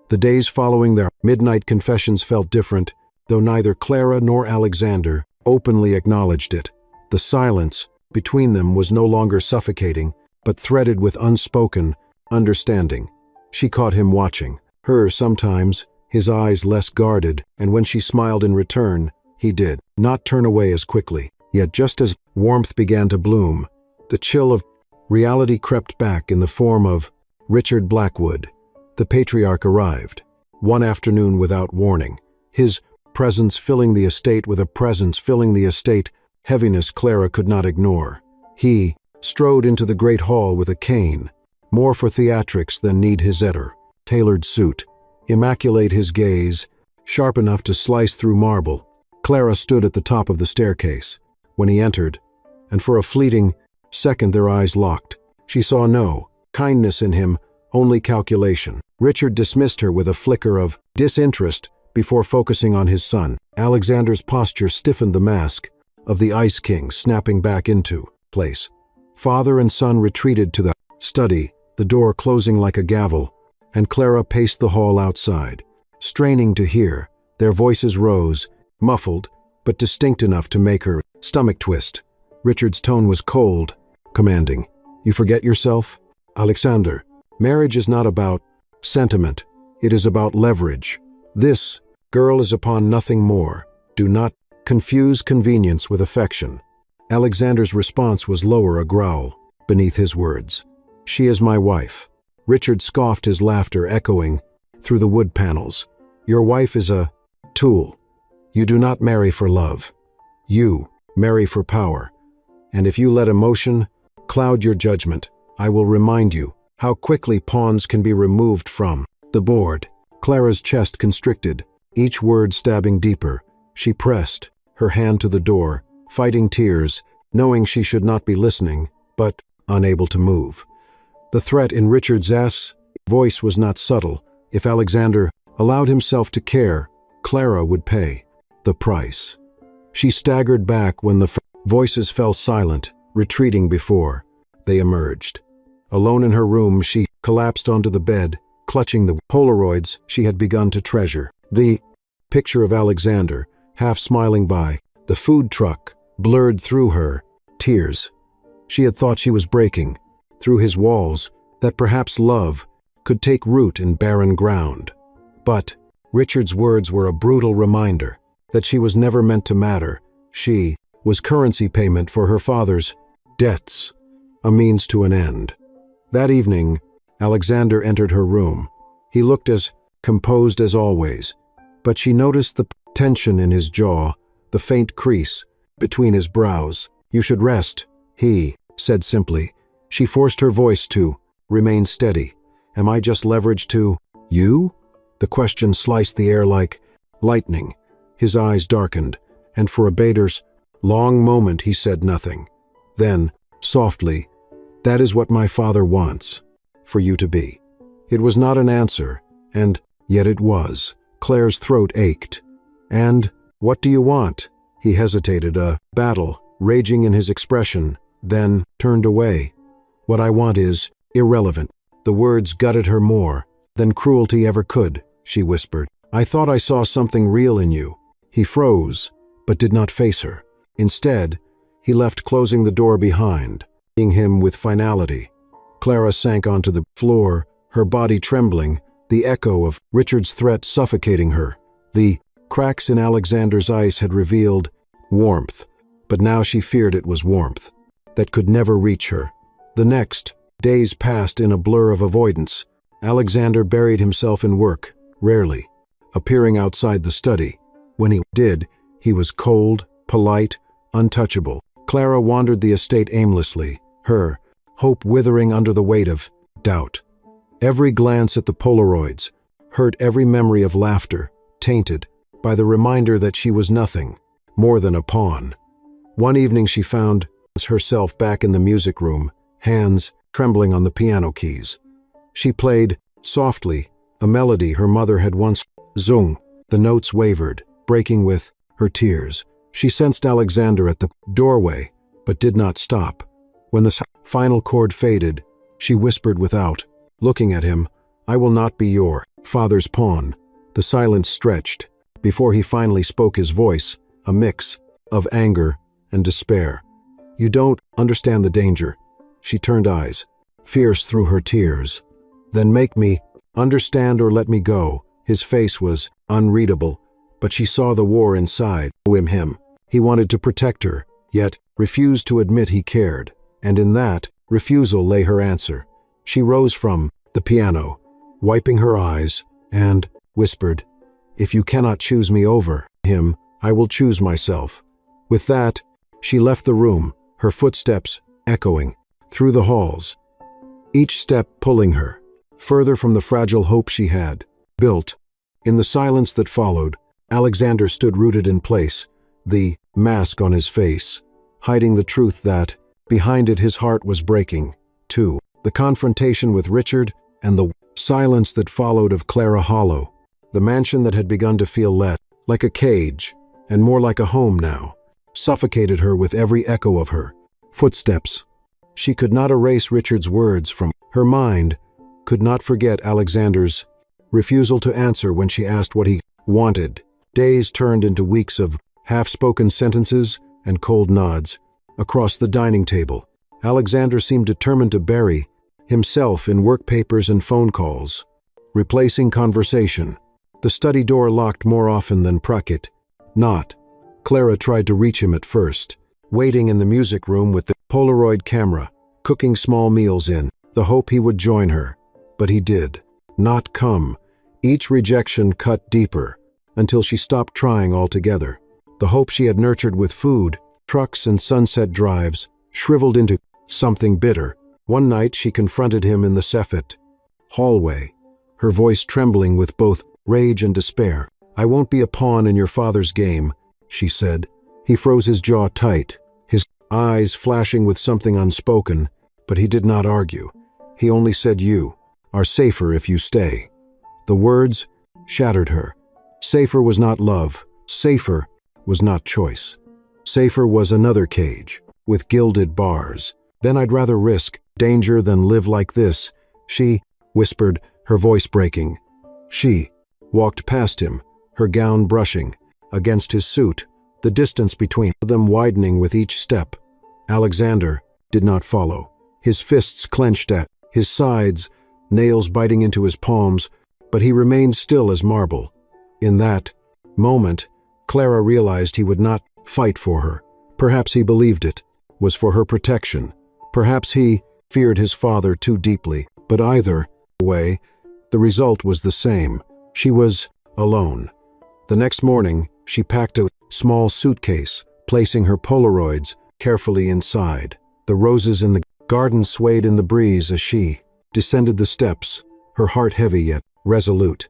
The days following their midnight confessions felt different, though neither Clara nor Alexander openly acknowledged it. The silence between them was no longer suffocating, but threaded with unspoken understanding. She caught him watching her sometimes, his eyes less guarded, and when she smiled in return, he did not turn away as quickly. Yet just as warmth began to bloom, the chill of reality crept back in the form of Richard Blackwood. The patriarch arrived, one afternoon without warning, his presence filling the estate with a presence filling the estate, heaviness Clara could not ignore. He strode into the great hall with a cane, more for theatrics than need his tailored suit, immaculate his gaze, sharp enough to slice through marble. Clara stood at the top of the staircase when he entered, and for a fleeting second their eyes locked. She saw no kindness in him, only calculation. Richard dismissed her with a flicker of disinterest before focusing on his son. Alexander's posture stiffened, the mask of the Ice King snapping back into place. Father and son retreated to the study, the door closing like a gavel, and Clara paced the hall outside, straining to hear. Their voices rose, muffled, but distinct enough to make her stomach twist. Richard's tone was cold, commanding. "You forget yourself? Alexander, marriage is not about sentiment. It is about leverage. This girl is upon nothing more. Do not confuse convenience with affection." Alexander's response was lower, a growl beneath his words. "She is my wife." Richard scoffed, his laughter echoing through the wood panels. "Your wife is a tool. You do not marry for love. You marry for power. And if you let emotion cloud your judgment, I will remind you how quickly pawns can be removed from the board." Clara's chest constricted, each word stabbing deeper. She pressed her hand to the door, fighting tears, knowing she should not be listening, but unable to move. The threat in Richard's voice was not subtle. If Alexander allowed himself to care, Clara would pay the price. She staggered back when the voices fell silent, retreating before they emerged. Alone in her room, she collapsed onto the bed, clutching the Polaroids she had begun to treasure. The picture of Alexander, half smiling by the food truck, blurred through her tears. She had thought she was breaking through his walls, that perhaps love could take root in barren ground. But Richard's words were a brutal reminder that she was never meant to matter. She was currency payment for her father's debts, a means to an end. That evening, Alexander entered her room. He looked as composed as always, but she noticed the tension in his jaw, the faint crease between his brows. "You should rest," he said simply. She forced her voice to remain steady. "Am I just leverage to you?" The question sliced the air like lightning. His eyes darkened, and for a Bader's long moment he said nothing. Then, softly, "That is what my father wants for you to be." It was not an answer, and yet it was. Claire's throat ached. "And what do you want?" He hesitated, a battle raging in his expression, then turned away. "What I want is irrelevant." The words gutted her more than cruelty ever could. She whispered, "I thought I saw something real in you." He froze, but did not face her. Instead, he left, closing the door behind, seeing him with finality. Clara sank onto the floor, her body trembling, the echo of Richard's threat suffocating her. The cracks in Alexander's ice had revealed warmth, but now she feared it was warmth that could never reach her. The next days passed in a blur of avoidance. Alexander buried himself in work, rarely appearing outside the study. When he did, he was cold, polite, untouchable. Clara wandered the estate aimlessly, her hope withering under the weight of doubt. Every glance at the Polaroids hurt, every memory of laughter tainted by the reminder that she was nothing more than a pawn. One evening she found herself back in the music room, hands trembling on the piano keys. She played softly a melody her mother had once sung. The notes wavered, breaking with her tears. She sensed Alexander at the doorway, but did not stop. When the final chord faded, she whispered without looking at him, "I will not be your father's pawn." The silence stretched before he finally spoke, his voice a mix of anger and despair. "You don't understand the danger." She turned eyes, fierce through her tears. "Then make me understand or let me go." His face was unreadable, but she saw the war inside him. He wanted to protect her, yet refused to admit he cared, and in that refusal lay her answer. She rose from the piano, wiping her eyes, and whispered, If you cannot choose me over him, I will choose myself." With that, she left the room, her footsteps echoing through the halls, each step pulling her further from the fragile hope she had built. In the silence that followed, Alexander stood rooted in place, the mask on his face, hiding the truth that, behind it, his heart was breaking, too. The confrontation with Richard and the silence that followed of Clara Hollow, the mansion that had begun to feel less like a cage and more like a home now, suffocated her with every echo of her footsteps. She could not erase Richard's words from her mind, could not forget Alexander's refusal to answer when she asked what he wanted. Days turned into weeks of half-spoken sentences and cold nods. Across the dining table, Alexander seemed determined to bury himself in work papers and phone calls, replacing conversation. The study door locked more often than Prakit. Not. Clara tried to reach him at first, waiting in the music room with the Polaroid camera, cooking small meals in the hope he would join her. But he did not come. Each rejection cut deeper, until she stopped trying altogether. The hope she had nurtured with food, trucks and sunset drives, shriveled into something bitter. One night she confronted him in the Sefit hallway, her voice trembling with both rage and despair. "I won't be a pawn in your father's game," she said. He froze his jaw tight, his eyes flashing with something unspoken, but he did not argue. He only said, "You are safer if you stay." The words shattered her. Safer was not love. Safer was not choice. Safer was another cage, with gilded bars. "Then I'd rather risk danger than live like this," she whispered, her voice breaking. She walked past him, her gown brushing against his suit, the distance between them widening with each step. Alexander did not follow, his fists clenched at his sides, nails biting into his palms, but he remained still as marble. In that moment, Clara realized he would not fight for her. Perhaps he believed it was for her protection. Perhaps he feared his father too deeply. But either way, the result was the same. She was alone. The next morning, she packed a small suitcase, placing her Polaroids carefully inside. The roses in the garden swayed in the breeze as she descended the steps, her heart heavy yet resolute.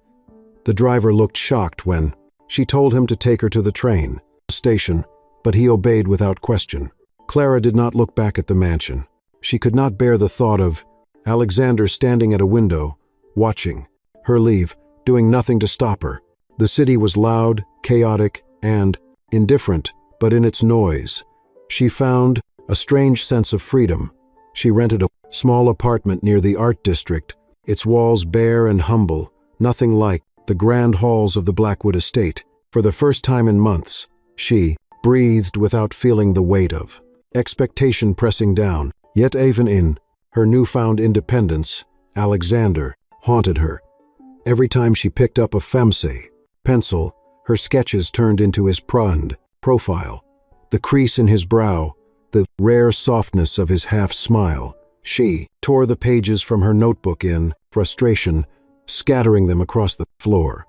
The driver looked shocked when she told him to take her to the train station, but he obeyed without question. Clara did not look back at the mansion. She could not bear the thought of Alexander standing at a window, watching her leave, doing nothing to stop her. The city was loud, chaotic, and indifferent, but in its noise, she found a strange sense of freedom. She rented a small apartment near the art district, its walls bare and humble, nothing like the grand halls of the Blackwood estate. For the first time in months, she breathed without feeling the weight of expectation pressing down. Yet even in her newfound independence, Alexander haunted her. Every time she picked up a femse pencil, her sketches turned into his profile. The crease in his brow, the rare softness of his half-smile. She tore the pages from her notebook in frustration, scattering them across the floor.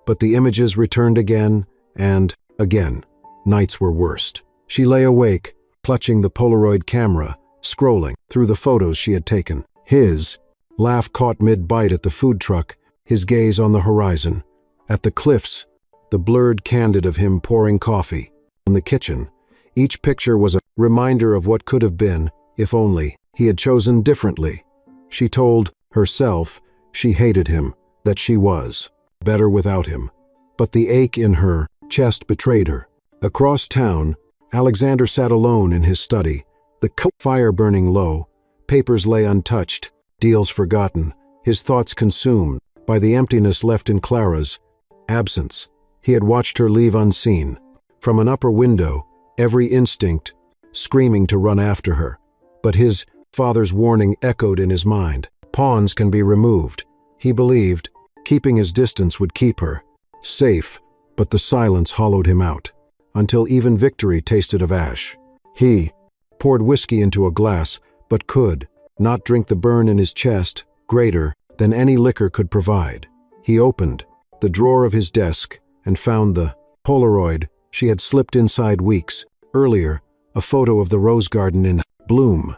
But the images returned again and again. Nights were worst. She lay awake, clutching the Polaroid camera, scrolling through the photos she had taken. His laugh caught mid-bite at the food truck, his gaze on the horizon. At the cliffs, the blurred candid of him pouring coffee. In the kitchen, each picture was a reminder of what could have been, if only he had chosen differently. She told herself she hated him, that she was better without him. But the ache in her chest betrayed her. Across town, Alexander sat alone in his study, the fire burning low, papers lay untouched, deals forgotten, his thoughts consumed by the emptiness left in Clara's absence. He had watched her leave unseen, from an upper window, every instinct screaming to run after her. But his father's warning echoed in his mind. Pawns can be removed. He believed keeping his distance would keep her safe, but the silence hollowed him out, until even victory tasted of ash. He poured whiskey into a glass, but could not drink the burn in his chest, greater than any liquor could provide. He opened the drawer of his desk, and found the Polaroid she had slipped inside weeks earlier, a photo of the rose garden in bloom.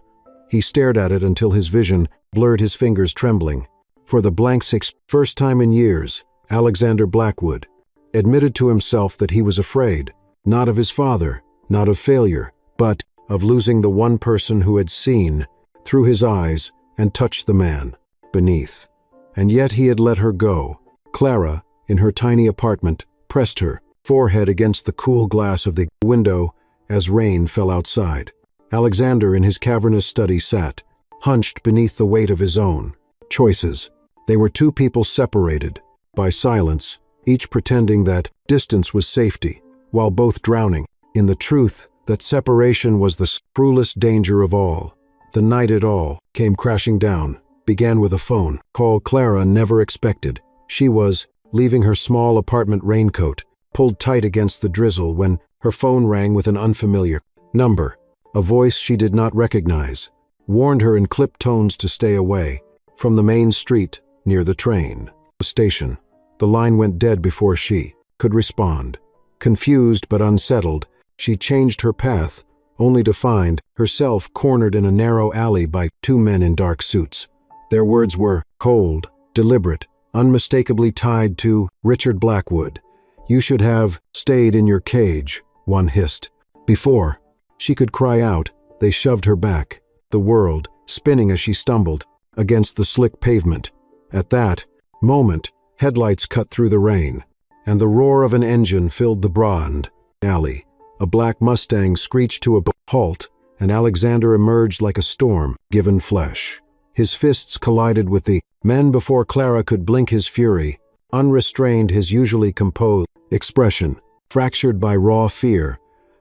He stared at it until his vision blurred, his fingers trembling. For the first time in years, Alexander Blackwood admitted to himself that he was afraid, not of his father, not of failure, but of losing the one person who had seen through his eyes and touched the man beneath. And yet he had let her go. Clara, in her tiny apartment, pressed her forehead against the cool glass of the window as rain fell outside. Alexander, in his cavernous study, sat, hunched beneath the weight of his own choices. They were two people separated by silence, each pretending that distance was safety, while both drowning in the truth that separation was the cruelest danger of all. The night it all came crashing down began with a phone call Clara never expected. She was leaving her small apartment, raincoat pulled tight against the drizzle, when her phone rang with an unfamiliar number. A voice she did not recognize warned her in clipped tones to stay away from the main street near the train station. The line went dead before she could respond. Confused but unsettled, she changed her path, only to find herself cornered in a narrow alley by two men in dark suits. Their words were cold, deliberate, unmistakably tied to Richard Blackwood. "You should have stayed in your cage," one hissed. Before she could cry out, they shoved her back, the world spinning as she stumbled against the slick pavement. At that moment, headlights cut through the rain, and the roar of an engine filled the broad alley. A black Mustang screeched to a halt, and Alexander emerged like a storm-given flesh. His fists collided with the men before Clara could blink. His fury, unrestrained, his usually composed expression fractured by raw fear.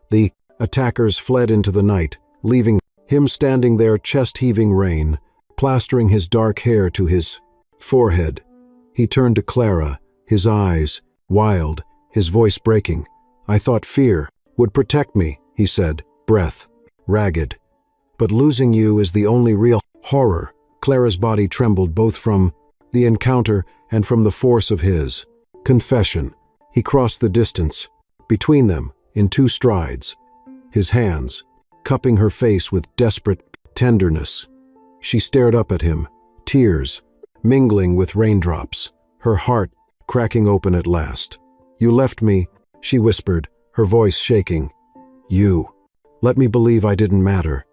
The attackers fled into the night, leaving him standing there, chest heaving, rain plastering his dark hair to his forehead. He turned to Clara, his eyes wild, his voice breaking. "I thought fear would protect me," he said, breath ragged. "But losing you is the only real horror." Clara's body trembled, both from the encounter and from the force of his confession. He crossed the distance between them in two strides, his hands cupping her face with desperate tenderness. She stared up at him, tears mingling with raindrops, her heart cracking open at last. "You left me," she whispered, her voice shaking. "You let me believe I didn't matter."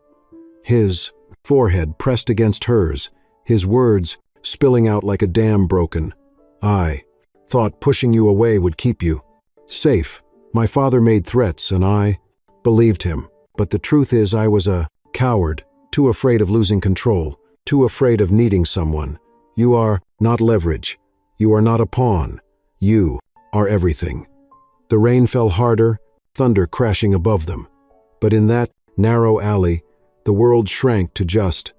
His forehead pressed against hers, his words spilling out like a dam broken. "I thought pushing you away would keep you safe. My father made threats and I believed him. But the truth is I was a coward, too afraid of losing control, too afraid of needing someone. You are not leverage. You are not a pawn. You are everything." The rain fell harder, thunder crashing above them. But in that narrow alley, the world shrank to just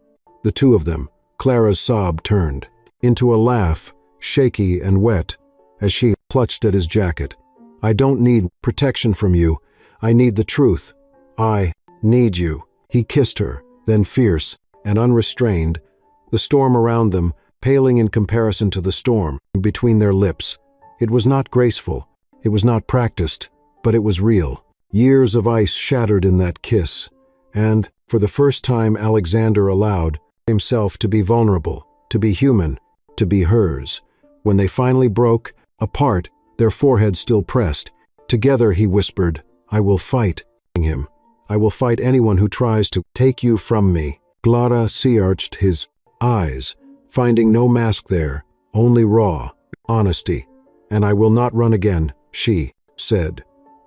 the two of them. Clara's sob turned into a laugh, shaky and wet, as she clutched at his jacket. "I don't need protection from you. I need the truth. I need you." He kissed her, then fierce and unrestrained, the storm around them paling in comparison to the storm between their lips. It was not graceful, it was not practiced, but it was real. Years of ice shattered in that kiss, and for the first time Alexander allowed himself to be vulnerable, to be human, to be hers. When they finally broke apart, their foreheads still pressed. Together, he whispered, "I will fight him. I will fight anyone who tries to take you from me." Clara searched his eyes, finding no mask there, only raw honesty. "And I will not run again," she said.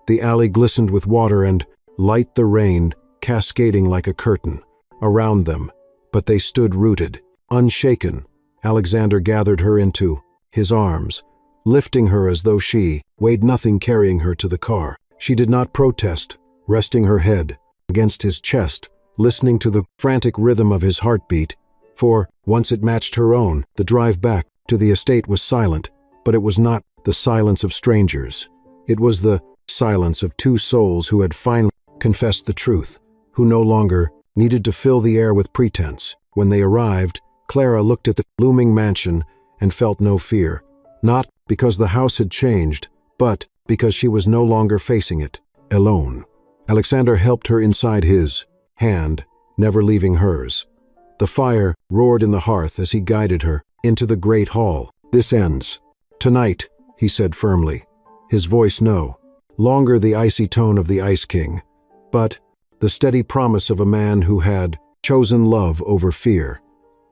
The alley glistened with water and light, the rain cascading like a curtain around them, but they stood rooted, unshaken. Alexander gathered her into his arms, lifting her as though she weighed nothing, carrying her to the car. She did not protest, resting her head against his chest, listening to the frantic rhythm of his heartbeat. For once it matched her own. The drive back to the estate was silent, but it was not the silence of strangers. It was the silence of two souls who had finally confessed the truth, who no longer needed to fill the air with pretense. When they arrived, Clara looked at the looming mansion and felt no fear, not because the house had changed, but because she was no longer facing it, alone. Alexander helped her inside his hand, never leaving hers. The fire roared in the hearth as he guided her into the great hall. "This ends tonight," he said firmly, his voice no longer the icy tone of the Ice King, but the steady promise of a man who had chosen love over fear.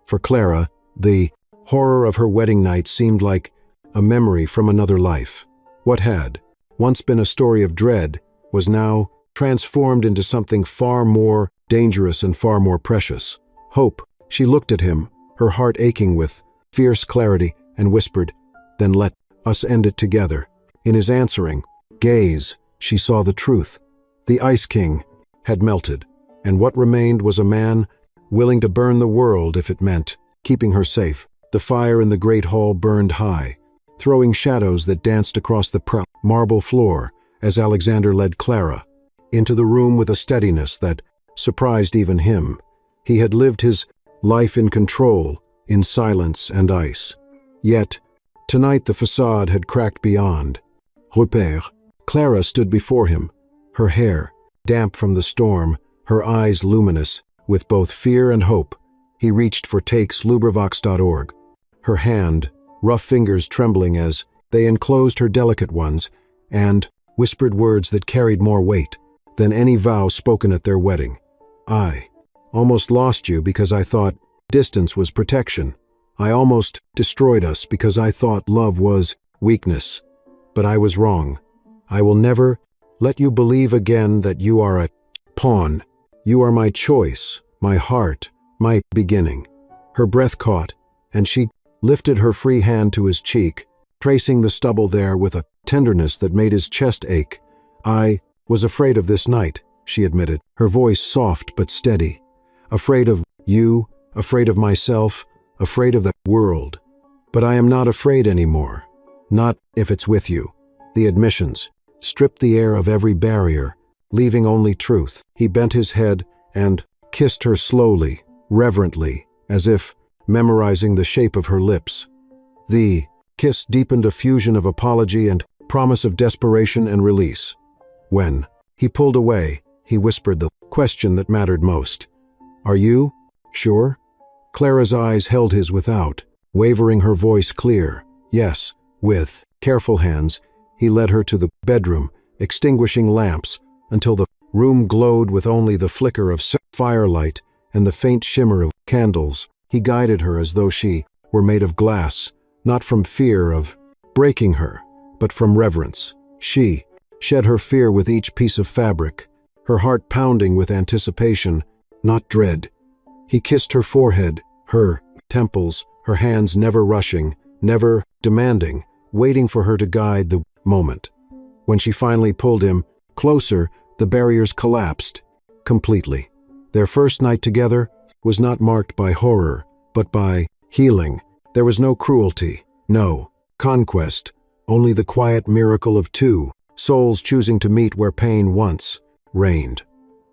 For Clara, the horror of her wedding night seemed like a memory from another life. What had once been a story of dread was now transformed into something far more dangerous and far more precious. Hope. She looked at him, her heart aching with fierce clarity, and whispered, "Then let us end it together." In his answering gaze, she saw the truth. The Ice King had melted, and what remained was a man willing to burn the world if it meant keeping her safe. The fire in the great hall burned high, throwing shadows that danced across the marble floor as Alexander led Clara into the room with a steadiness that surprised even him. He had lived his life in control, in silence and ice. Yet, tonight the facade had cracked beyond. Repère. Clara stood before him, her hair damp from the storm, her eyes luminous with both fear and hope. He reached for takes.lubravox.org, her hand, rough fingers trembling as they enclosed her delicate ones, and whispered words that carried more weight than any vow spoken at their wedding. "I almost lost you because I thought distance was protection. I almost destroyed us because I thought love was weakness. But I was wrong. I will never let you believe again that you are a pawn. You are my choice, my heart, my beginning." Her breath caught, and she lifted her free hand to his cheek, tracing the stubble there with a tenderness that made his chest ache. "I was afraid of this night," she admitted, her voice soft but steady. "Afraid of you, afraid of myself, afraid of the world. But I am not afraid anymore. Not if it's with you." The admissions stripped the air of every barrier, leaving only truth. He bent his head and kissed her slowly, reverently, as if memorizing the shape of her lips. The kiss deepened a fusion of apology and promise of desperation and release. When he pulled away, he whispered the question that mattered most. "Are you sure?" Clara's eyes held his without, wavering, her voice clear. "Yes." With careful hands, he led her to the bedroom, extinguishing lamps until the room glowed with only the flicker of firelight and the faint shimmer of candles. He guided her as though she were made of glass, not from fear of breaking her, but from reverence. She shed her fear with each piece of fabric, her heart pounding with anticipation, not dread. He kissed her forehead, her temples, her hands never rushing, never demanding, waiting for her to guide the moment. When she finally pulled him closer, the barriers collapsed completely. Their first night together was not marked by horror, but by healing. There was no cruelty, no conquest, only the quiet miracle of two souls choosing to meet where pain once reigned.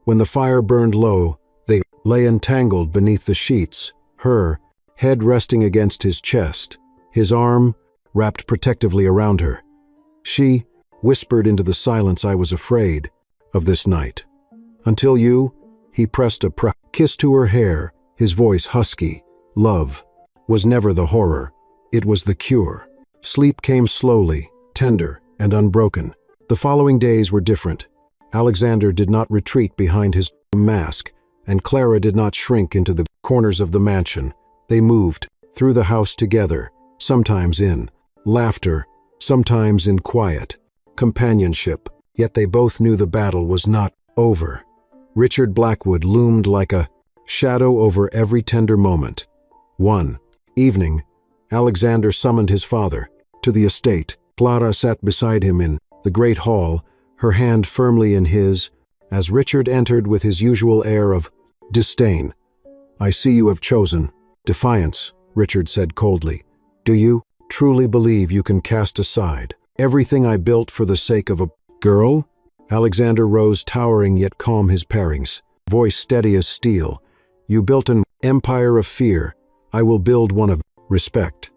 When the fire burned low, they lay entangled beneath the sheets, her head resting against his chest, his arm wrapped protectively around her. She whispered into the silence, "I was afraid of this night. Until you." He pressed a kiss to her hair, his voice husky. Love was never the horror, it was the cure. Sleep came slowly, tender and unbroken. The following days were different. Alexander did not retreat behind his mask, and Clara did not shrink into the corners of the mansion. They moved through the house together, sometimes in laughter, sometimes in quiet companionship, yet they both knew the battle was not over. Richard Blackwood loomed like a shadow over every tender moment. One evening, Alexander summoned his father to the estate. Clara sat beside him in the great hall, her hand firmly in his, as Richard entered with his usual air of disdain. "I see you have chosen defiance," Richard said coldly. "Do you truly believe you can cast aside everything I built for the sake of a girl?" Alexander rose, towering yet calm, his parings, voice steady as steel. "You built an empire of fear. I will build one of respect.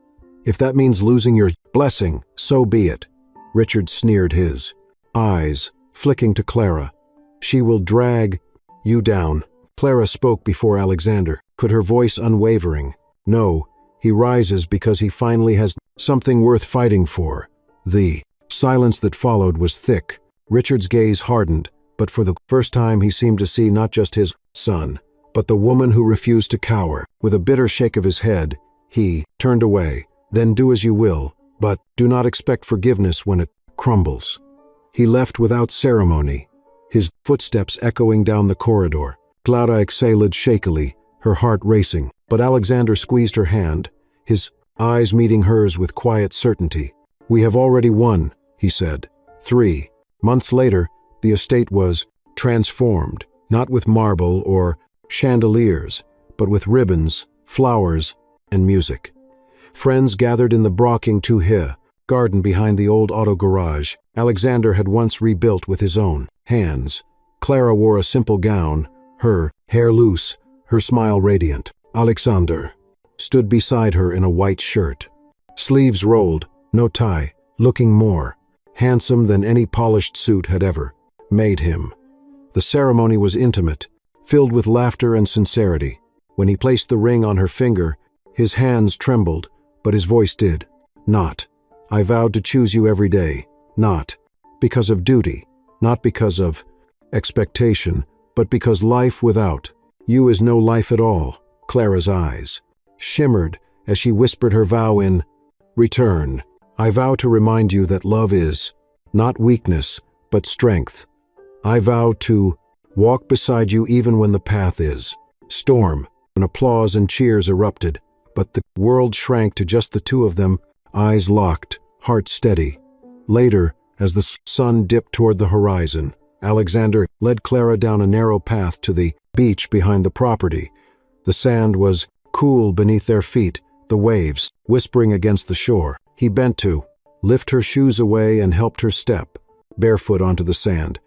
If that means losing your blessing, so be it." Richard sneered, his eyes flicking to Clara. "She will drag you down." Clara spoke before Alexander, put her voice unwavering. "No, he rises because he finally has something worth fighting for." The silence that followed was thick. Richard's gaze hardened, but for the first time he seemed to see not just his son, but the woman who refused to cower. With a bitter shake of his head, he turned away. "Then do as you will, but do not expect forgiveness when it crumbles." He left without ceremony, his footsteps echoing down the corridor. Clara exhaled shakily, her heart racing, but Alexander squeezed her hand, his eyes meeting hers with quiet certainty. "We have already won," he said. 3 months later, the estate was transformed, not with marble or chandeliers, but with ribbons, flowers, and music. Friends gathered in the Brocking Two garden behind the old auto garage Alexander had once rebuilt with his own hands. Clara wore a simple gown, her hair loose, her smile radiant. Alexander stood beside her in a white shirt, sleeves rolled, no tie, looking more handsome than any polished suit had ever made him. The ceremony was intimate, filled with laughter and sincerity. When he placed the ring on her finger, his hands trembled, but his voice did not. "I vowed to choose you every day, not because of duty, not because of expectation, but because life without you is no life at all." Clara's eyes shimmered as she whispered her vow in return. "I vow to remind you that love is not weakness, but strength. I vow to walk beside you even when the path is storm." When applause and cheers erupted, but the world shrank to just the two of them, eyes locked, heart steady. Later, as the sun dipped toward the horizon, Alexander led Clara down a narrow path to the beach behind the property. The sand was cool beneath their feet, the waves whispering against the shore. He bent to lift her shoes away and helped her step, barefoot onto the sand.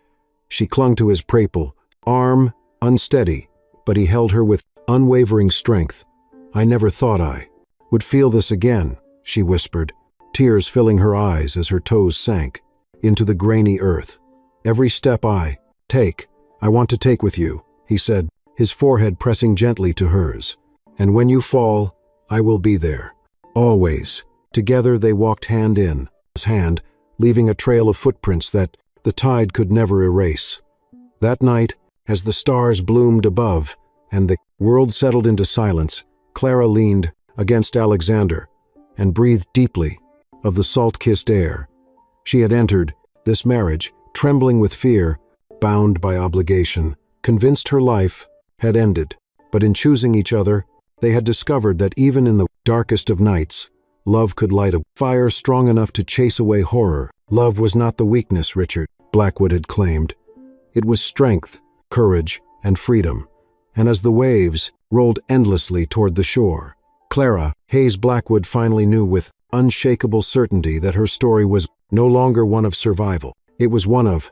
She clung to his prapal arm, unsteady, but he held her with unwavering strength. "I never thought I would feel this again," she whispered, tears filling her eyes as her toes sank into the grainy earth. "Every step I take, I want to take with you," he said, his forehead pressing gently to hers. "And when you fall, I will be there, always." Together they walked hand in hand, leaving a trail of footprints that the tide could never erase. That night, as the stars bloomed above and the world settled into silence, Clara leaned against Alexander and breathed deeply of the salt-kissed air. She had entered this marriage, trembling with fear, bound by obligation, convinced her life had ended. But in choosing each other, they had discovered that even in the darkest of nights, love could light a fire strong enough to chase away horror. Love was not the weakness Richard Blackwood had claimed. It was strength, courage, and freedom. And as the waves rolled endlessly toward the shore, Clara Hayes Blackwood finally knew with unshakable certainty that her story was no longer one of survival. It was one of